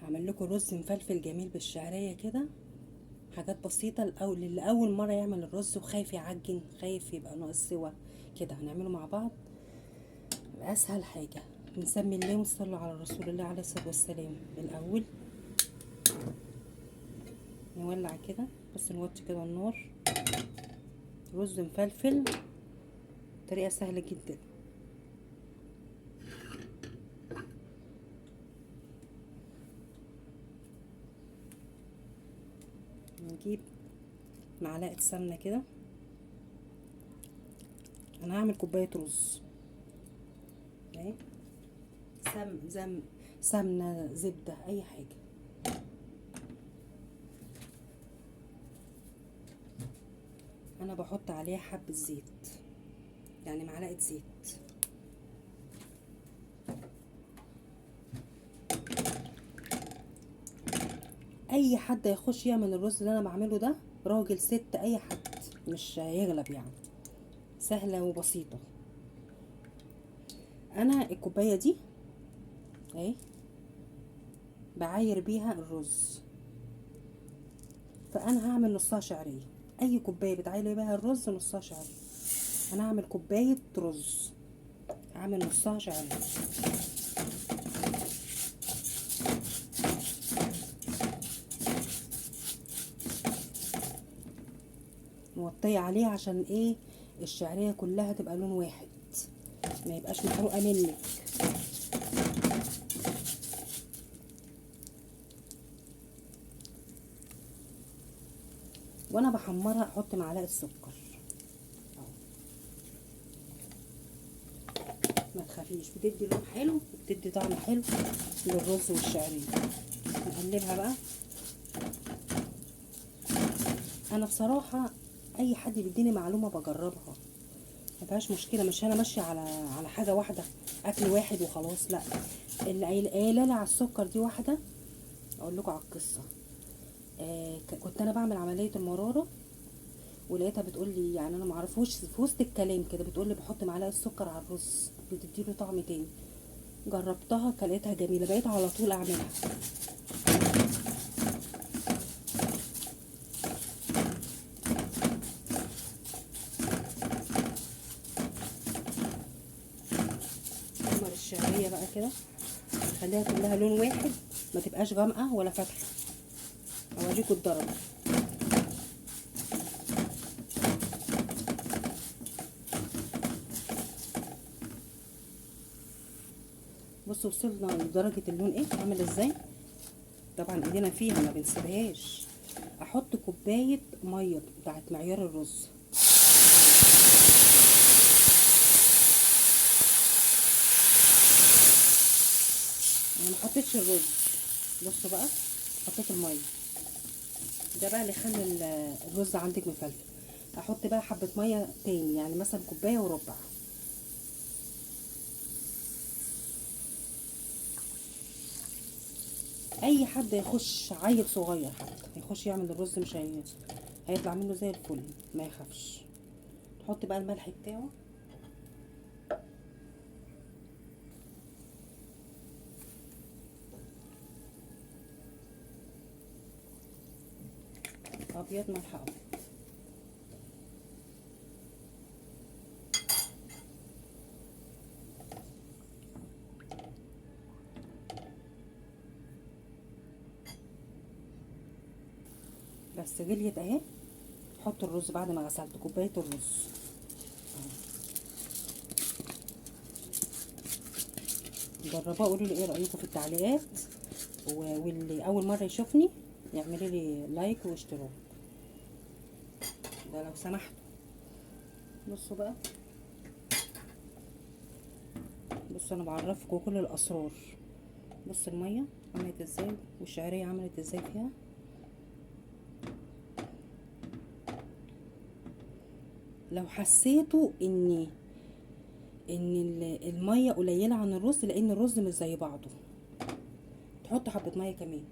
هعمل لكم رز مفلفل جميل بالشعريه كده. حاجات بسيطه اللي اول مره يعمل الرز وخايف يعجن، خايف يبقى ناقص سوا كده، هنعمله مع بعض باسهل حاجه. نسمي الله ونصلي على رسول الله عليه الصلاه والسلام. الاول نولع كده، بس نوطي كده النار. رز مفلفل طريقه سهله جدا. نجيب معلقه سمنه كده. انا هعمل كوبايه رز اهي. سمنه، زبده، اي حاجه. انا بحط عليها حبه زيت، يعني معلقه زيت. اي حد يخش يعمل الرز اللي انا بعمله ده، راجل ست اي حد، مش هيغلب يعني. سهله وبسيطه. انا الكوبايه دي اهي بعاير بيها الرز، فانا هعمل نصها شعريه. اي كوبايه بتعاير بيها الرز نصها شعريه. انا هعمل كوبايه رز، هعمل نصها شعريه. موطيه عليها عشان ايه؟ الشعريه كلها تبقى لون واحد، ما يبقاش محروقه منك. وانا بحمرها احط معلقه سكر. ما تخافيش، بتدي لون حلو وبتدي طعم حلو للرز والشعريه. نقلبها بقى. انا بصراحه اي حد بيديني معلومه بجربها، ما فيهاش مشكله. مش انا ماشيه على حاجه واحده، اكل واحد وخلاص، لا. اللي قايله لي على السكر دي واحده. اقول لكم على القصه. كنت انا بعمل عمليه المراره، ولقيتها بتقول لي، يعني انا ما اعرفوش، في وسط الكلام كده بتقول لي بحط معلقه سكر على الرز بتديله طعم تاني. جربتها لقيتها جميله، بقيت على طول اعملها. حمر الشعريه بقى كده، خليها كلها لون واحد، ما تبقاش غامقه ولا فاتحه. اوريكم الدرجه. بصوا وصلنا لدرجه اللون ايه عامل ازاي. طبعا ايدينا فيها ما بنسيبهاش. احط كوبايه ميه بتاعت معيار الرز. انا ما حطيتش الرز، بصوا بقى، حطيت الميه. ده بقى اللي يخلي الرز عندك مفلفل. احط بقى حبه ميه تاني، يعني مثلا كوبايه وربع. اي حد يخش، عيل صغير حتى يخش يعمل الرز مش هيطلع منه زي الفل، ما يخافش. تحط بقى الملح بتاعه. ابيض، ملح ابيض. بس غليت اهي. حط الرز بعد ما غسلت كوبايه الرز. جربوها قولوا لي ايه رايكم في التعليقات. واللي اول مره يشوفني يعملوا لي لايك واشتراك، ده لو سمحتوا. بصوا بقى، بصوا انا بعرفكم كل الاسرار. بص الميه عملت ازاي والشعريه عملت ازاي فيها. لو حسيتوا ان الميه قليله عن الرز، لان الرز مش زي بعضه، تحطوا حبه ميه كمان.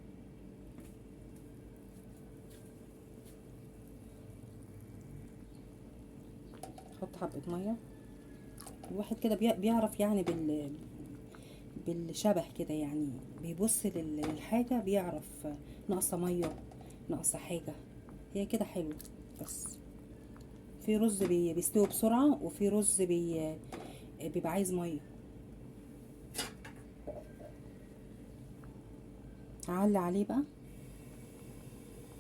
حط حبه ميه. الواحد كده بيعرف يعني بالشبه كده، يعني بيبص للحاجة بيعرف ناقصة مية ناقصة حاجة. هي كده حلو. بس في رز بيستوي بسرعة، وفي رز بيبقى عايز مية. اعلي عليه بقى،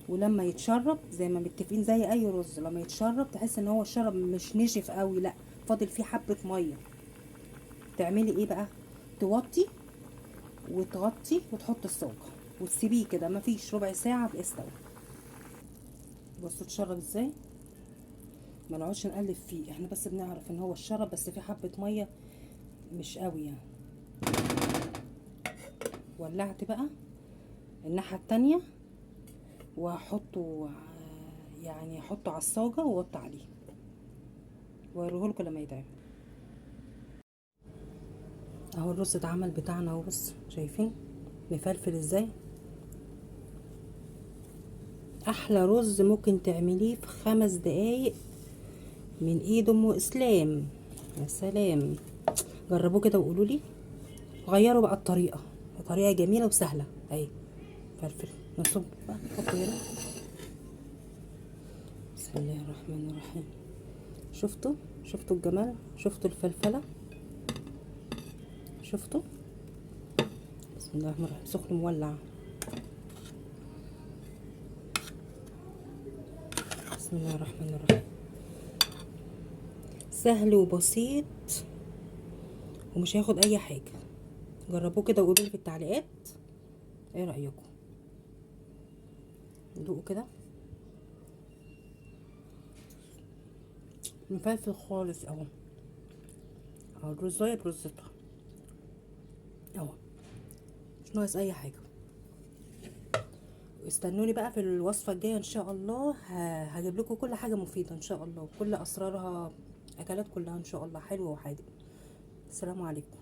ولما يتشرب زي ما متفقين زي اي رز، لما يتشرب تحس ان هو الشرب مش نشف قوي، لا فاضل فيه حبة مية. تعملي ايه بقى؟ توطي وتغطي وتحط الصاجة وتسيبيه كده، مفيش ربع ساعة تلاقيه استوى. بصوا اتشرب ازاي. ما نقعدش نقلب فيه، احنا بس بنعرف ان هو اتشرب، بس في حبة مية مش قوي يعني. ولعت بقى الناحية التانية، وهحطه يعني احطه على الصاجة واوطي عليه، واوريهولكوا لما يتعمل. اهو الرز اتعمل بتاعنا اهو، بص شايفين مفلفل ازاي. احلى رز ممكن تعمليه في 5 دقايق من ايد ام اسلام. يا سلام، جربوه كده وقولوا لي. غيروا بقى الطريقه، طريقه جميله وسهله اهي. فلفل نصب بقى، نحطه هنا. بسم الله الرحمن الرحيم. شفتوا الجمال، شفتوا الفلفله، شفتوا. بسم الله الرحمن الرحيم. سخن مولع. بسم الله الرحمن الرحيم. سهل وبسيط ومش هياخد اي حاجه. جربوه كده وقولوا لي في التعليقات ايه رايكم. دوقوا كده، مفلفل خالص اهو. اهو الرزايه برزتها اهو، مش ناقص اي حاجه. استنوني بقى في الوصفه الجايه ان شاء الله، هجيب لكم كل حاجه مفيده ان شاء الله، كل اسرارها، اكلات كلها ان شاء الله حلوه وحادق. السلام عليكم.